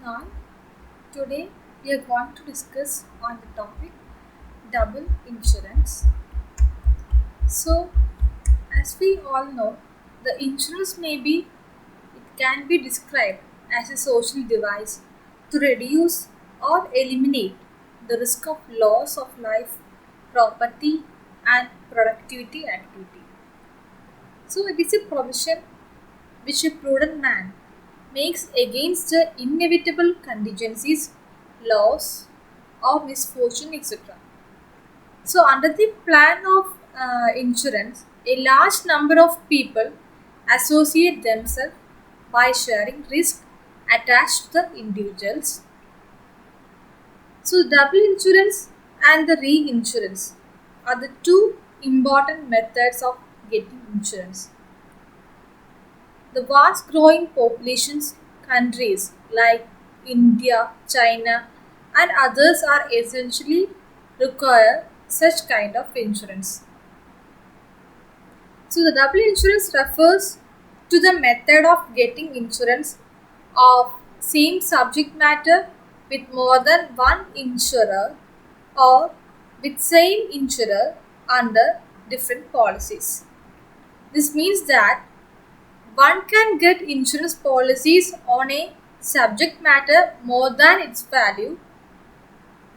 on. Today we are going to discuss on the topic double insurance. So, as we all know, the insurance it can be described as a social device to reduce or eliminate the risk of loss of life, property, and productivity activity. So, it is a provision which a prudent man makes against the inevitable contingencies, loss, or misfortune, etc. So, under the plan of insurance, a large number of people associate themselves by sharing risk attached to the individuals. So, double insurance and the reinsurance are the two important methods of getting insurance. The vast growing populations countries like India, China, and others are essentially require such kind of insurance. So the double insurance refers to the method of getting insurance of same subject matter with more than one insurer or with same insurer under different policies. This means that one can get insurance policies on a subject matter more than its value,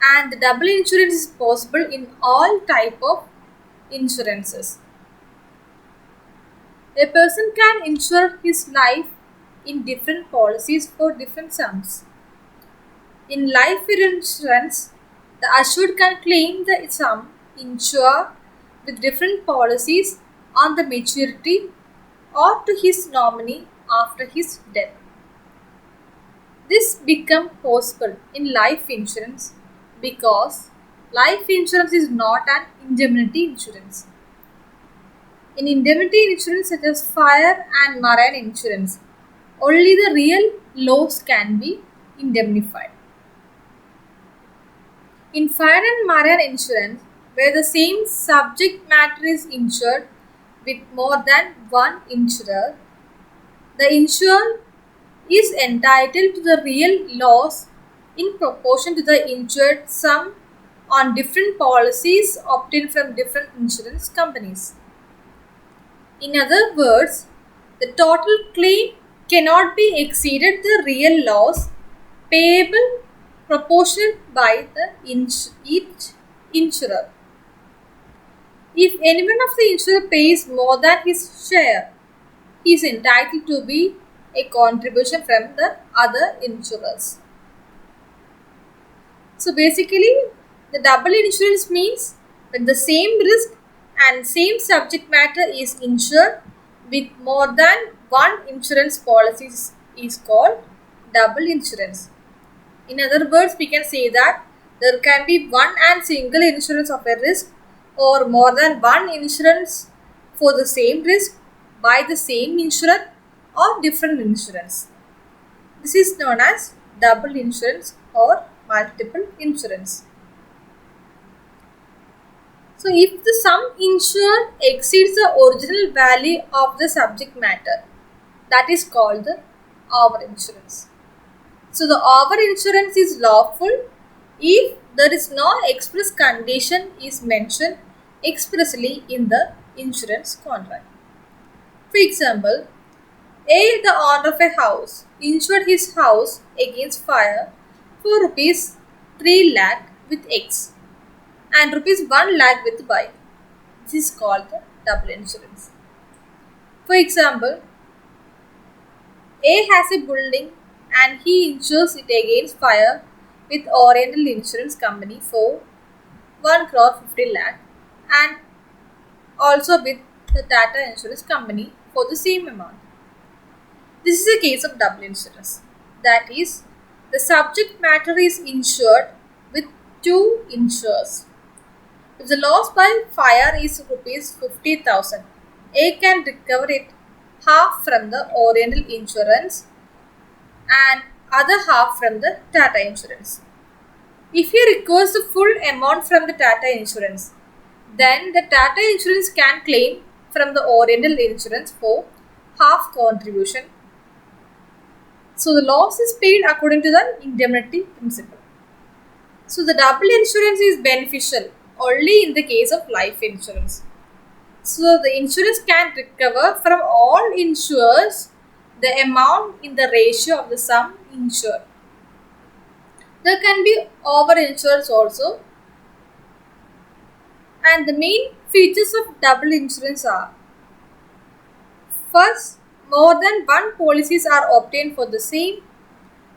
and the double insurance is possible in all type of insurances. A person can insure his life in different policies for different sums. In life insurance, the assured can claim the sum insured with different policies on the maturity or to his nominee after his death. This become possible in life insurance because life insurance is not an indemnity insurance. In indemnity insurance such as fire and marine insurance, only the real loss can be indemnified. In fire and marine insurance, where the same subject matter is insured with more than one insurer, the insured is entitled to the real loss in proportion to the insured sum on different policies obtained from different insurance companies. In other words, the total claim cannot be exceeded the real loss payable proportionate by the each insurer. If any one of the insurer pays more than his share, he is entitled to be a contribution from the other insurers. So basically, the double insurance means when the same risk and same subject matter is insured with more than one insurance policy is called double insurance. In other words, we can say that there can be one and single insurance of a risk or more than one insurance for the same risk by the same insurer or different insurance. This is known as double insurance or multiple insurance. So, if the sum insured exceeds the original value of the subject matter, that is called the over insurance. So, the over insurance is lawful if there is no express condition is mentioned expressly in the insurance contract. For example, A, the owner of a house, insured his house against fire for rupees 3 lakh with X and rupees 1 lakh with Y. This is called the double insurance. For example, A has a building and he insures it against fire with Oriental Insurance Company for 1 crore 50 lakh and also with the Tata Insurance Company for the same amount. This is a case of double insurance. That is, the subject matter is insured with two insurers. If the loss by fire is rupees 50,000, A can recover it half from the Oriental Insurance and other half from the Tata Insurance. If he recovers the full amount from the Tata Insurance, then the Tata Insurance can claim from the Oriental Insurance for half contribution So the loss is paid according to the indemnity principle. So the double insurance is beneficial only in the case of life insurance. So the insurance can recover from all insurers the amount in the ratio of the sum insured. There can be over insurance also, and the main features of double insurance are: first, more than one policies are obtained for the same.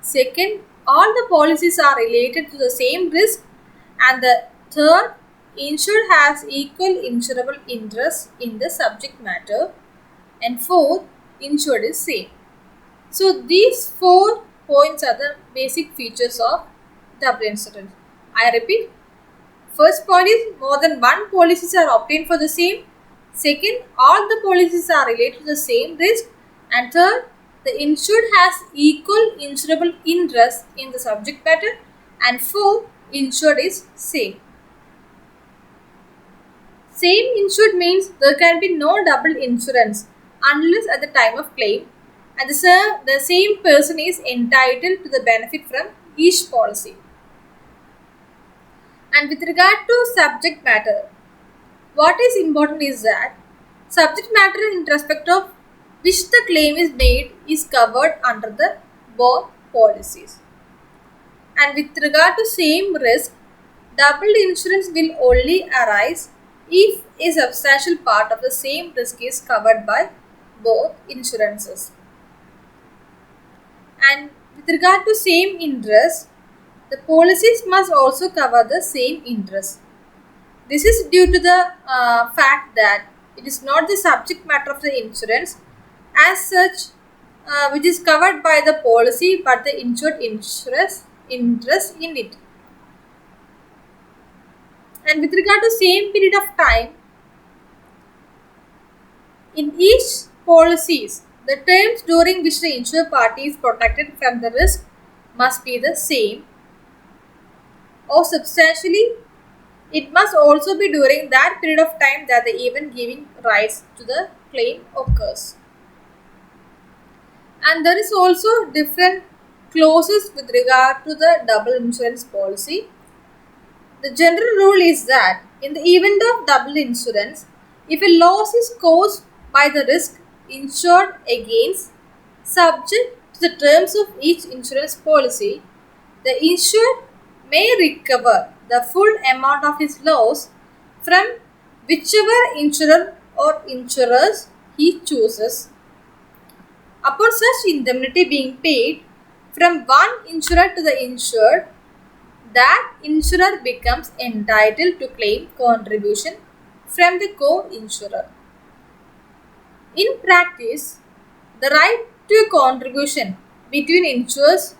Second, all the policies are related to the same risk. And the third, insured has equal insurable interest in the subject matter. And fourth, insured is same. So these 4 points are the basic features of double insurance. I repeat, first point is more than one policies are obtained for the same. Second, all the policies are related to the same risk. And third, the insured has equal insurable interest in the subject matter. And fourth, insured is same. Same insured means there can be no double insurance unless at the time of claim, and the same person is entitled to the benefit from each policy. And with regard to subject matter, what is important is that subject matter in respect of which the claim is made is covered under the both policies. And with regard to same risk, double insurance will only arise if a substantial part of the same risk is covered by both insurances. And with regard to same interest, the policies must also cover the same interest. This is due to the fact that it is not the subject matter of the insurance as such which is covered by the policy, but the insured interest in it. And with regard to same period of time, in each policies, the terms during which the insured party is protected from the risk must be the same, or substantially it must also be during that period of time that the event giving rise to the claim occurs. And there is also different clauses with regard to the double insurance policy. The general rule is that in the event of double insurance, if a loss is caused by the risk insured against, subject to the terms of each insurance policy, the insured may recover the full amount of his loss from whichever insurer or insurers he chooses. Upon such indemnity being paid from one insurer to the insured, that insurer becomes entitled to claim contribution from the co-insurer. In practice, the right to a contribution between insurers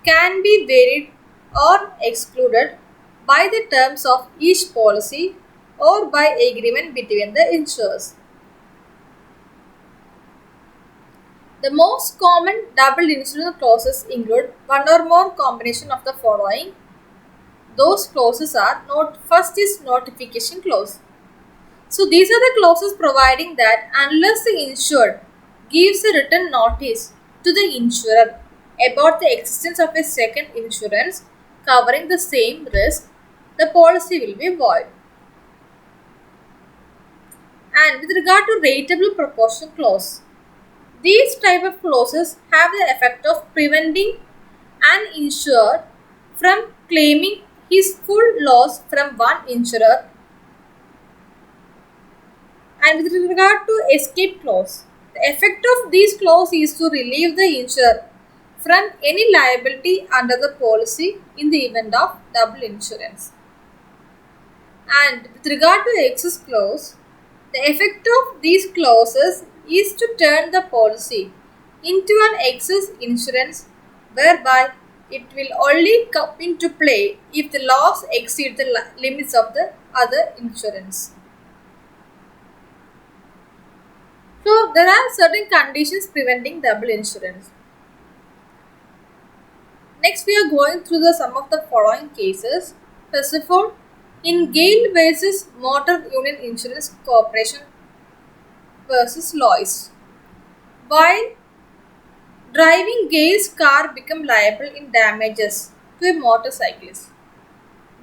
can be varied or excluded by the terms of each policy or by agreement between the insurers. The most common double insurance clauses include one or more combination of the following. Those clauses are first is notification clause. So these are the clauses providing that unless the insured gives a written notice to the insurer about the existence of a second insurance covering the same risk, the policy will be void. And with regard to rateable proportion clause, these type of clauses have the effect of preventing an insured from claiming his full loss from one insurer. And with regard to escape clause, the effect of these clause is to relieve the insurer from any liability under the policy in the event of double insurance. And with regard to excess clause, the effect of these clauses is to turn the policy into an excess insurance whereby it will only come into play if the loss exceeds the limits of the other insurance. So there are certain conditions preventing double insurance. Next we are going through some of the following cases. First of all, in Gale versus Motor Union Insurance Corporation versus Lois. While driving Gail's car became liable in damages to a motorcyclist.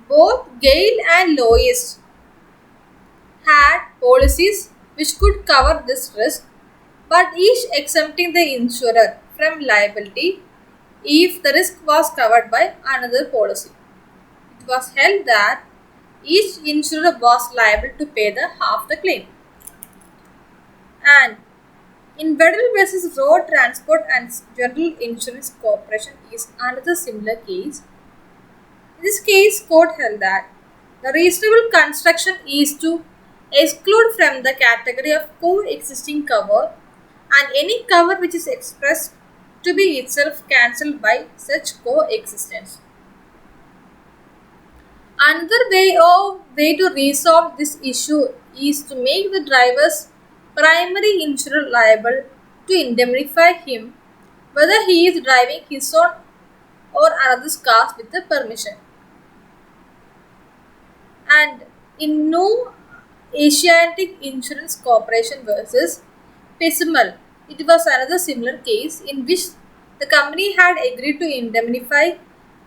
Both Gail and Lois had policies which could cover this risk, but each exempting the insurer from liability if the risk was covered by another policy. It was held that each insurer was liable to pay the half the claim. And in Federal versus Road Transport and General Insurance Corporation is another similar case. In this case, court held that the reasonable construction is to exclude from the category of coexisting cover and any cover which is expressed to be itself cancelled by such coexistence. Another way to resolve this issue is to make the driver's primary insurer liable to indemnify him whether he is driving his own or another's cars with the permission. And in New Asiatic Insurance Corporation versus Pesimal, it was another similar case in which the company had agreed to indemnify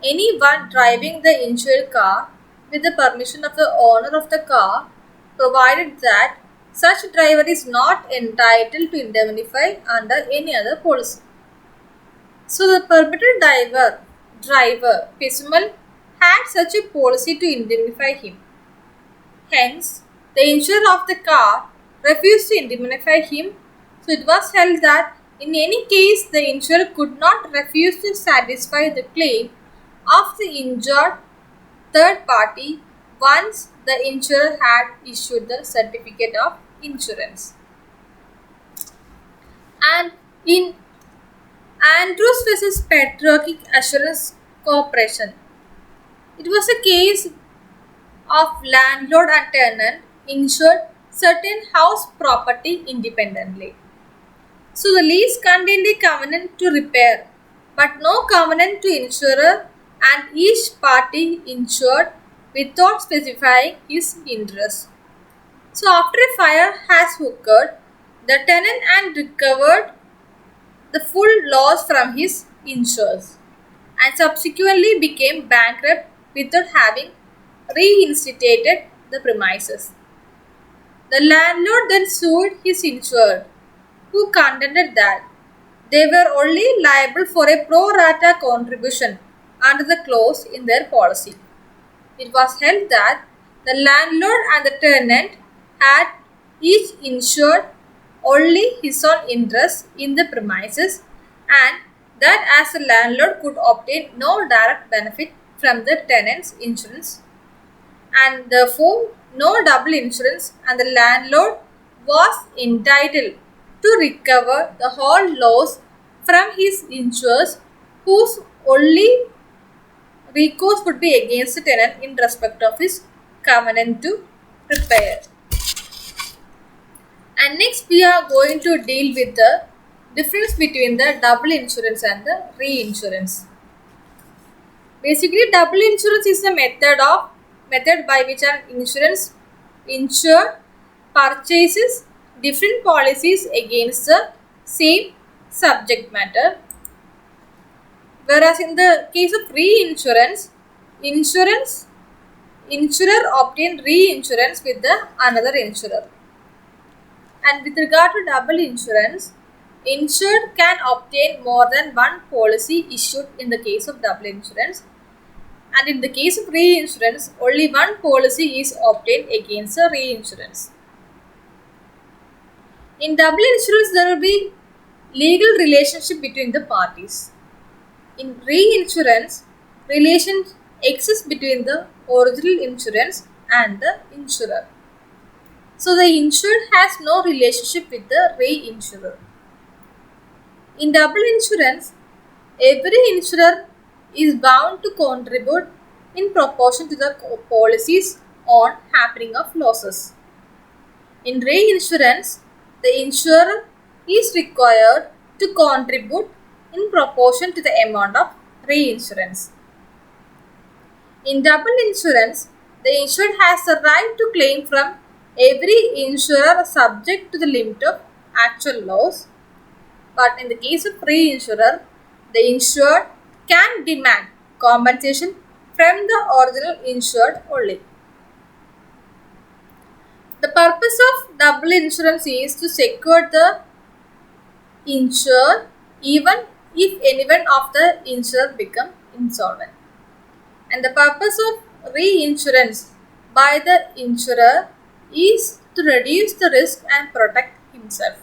anyone driving the insured car with the permission of the owner of the car, provided that such driver is not entitled to indemnify under any other policy. So the permitted driver Pesimal had such a policy to indemnify him. Hence, the insurer of the car refused to indemnify him, so it was held that in any case the insurer could not refuse to satisfy the claim of the injured third party once the insurer had issued the certificate of insurance. And in Andrews versus Patriotic Assurance Corporation, it was a case of landlord and tenant insured certain house property independently. So the lease contained a covenant to repair, but no covenant to insurer, and each party insured without specifying his interest. So after a fire has occurred, the tenant and recovered the full loss from his insurers and subsequently became bankrupt without having reinstated the premises. The landlord then sued his insured, who contended that they were only liable for a pro rata contribution under the clause in their policy. It was held that the landlord and the tenant had each insured only his own interest in the premises and that as the landlord could obtain no direct benefit from the tenant's insurance and therefore no double insurance, and the landlord was entitled to recover the whole loss from his insurers, whose only recourse would be against the tenant in respect of his covenant to repair. And next we are going to deal with the difference between the double insurance and the reinsurance. Basically, double insurance is a method by which an insurance insured purchases different policies against the same subject matter. Whereas in the case of reinsurance, insurer obtain reinsurance with the another insurer. And with regard to double insurance, insured can obtain more than one policy issued in the case of double insurance. And in the case of reinsurance, only one policy is obtained against the reinsurance. In double insurance, there will be legal relationship between the parties. In reinsurance, relation exists between the original insurance and the insurer. So the insured has no relationship with the reinsurer. In double insurance, every insurer is bound to contribute in proportion to the policies on happening of losses. In reinsurance, the insurer is required to contribute in proportion to the amount of reinsurance. In double insurance, the insured has the right to claim from every insurer subject to the limit of actual loss. But in the case of reinsurer, the insured can demand compensation from the original insured only. The purpose of double insurance is to secure the insured even if any one of the insured become insolvent. And the purpose of reinsurance by the insurer is to reduce the risk and protect himself.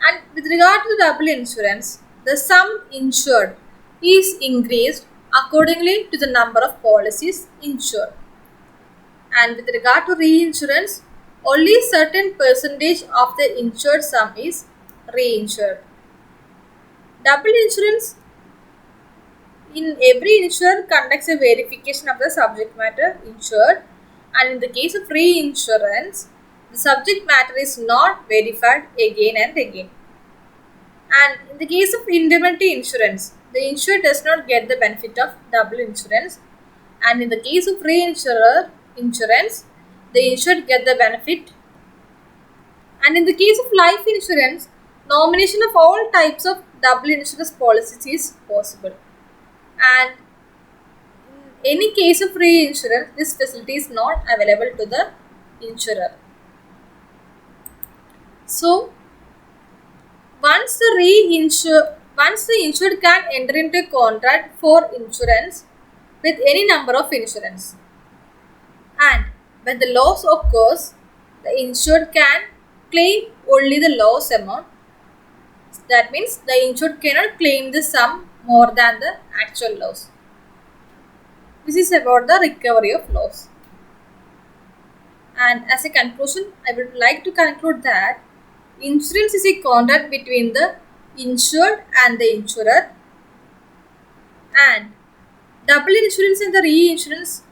And with regard to double insurance, the sum insured is increased accordingly to the number of policies insured. And with regard to reinsurance, only certain percentage of the insured sum is reinsured. Double insurance, in every insurer conducts a verification of the subject matter insured, and in the case of reinsurance, the subject matter is not verified again and again. And in the case of indemnity insurance, the insured does not get the benefit of double insurance, and in the case of reinsurer insurance, the insured get the benefit. And in the case of life insurance, nomination of all types of double insurance policies is possible. And in any case of reinsurance, this facility is not available to the insurer. So, once the insured can enter into a contract for insurance with any number of insurance, and when the loss occurs, the insured can claim only the loss amount. That means the insured cannot claim the sum more than the actual loss. This is about the recovery of loss. And as a conclusion, I would like to conclude that insurance is a contract between the insured and the insurer, and double insurance and the reinsurance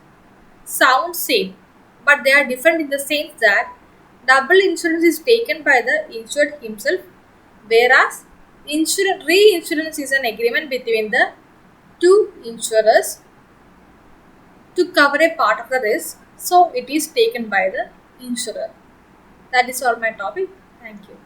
sound same, but they are different in the sense that double insurance is taken by the insured himself, whereas reinsurance is an agreement between the two insurers to cover a part of the risk, so it is taken by the insurer. That is all my topic. Thank you.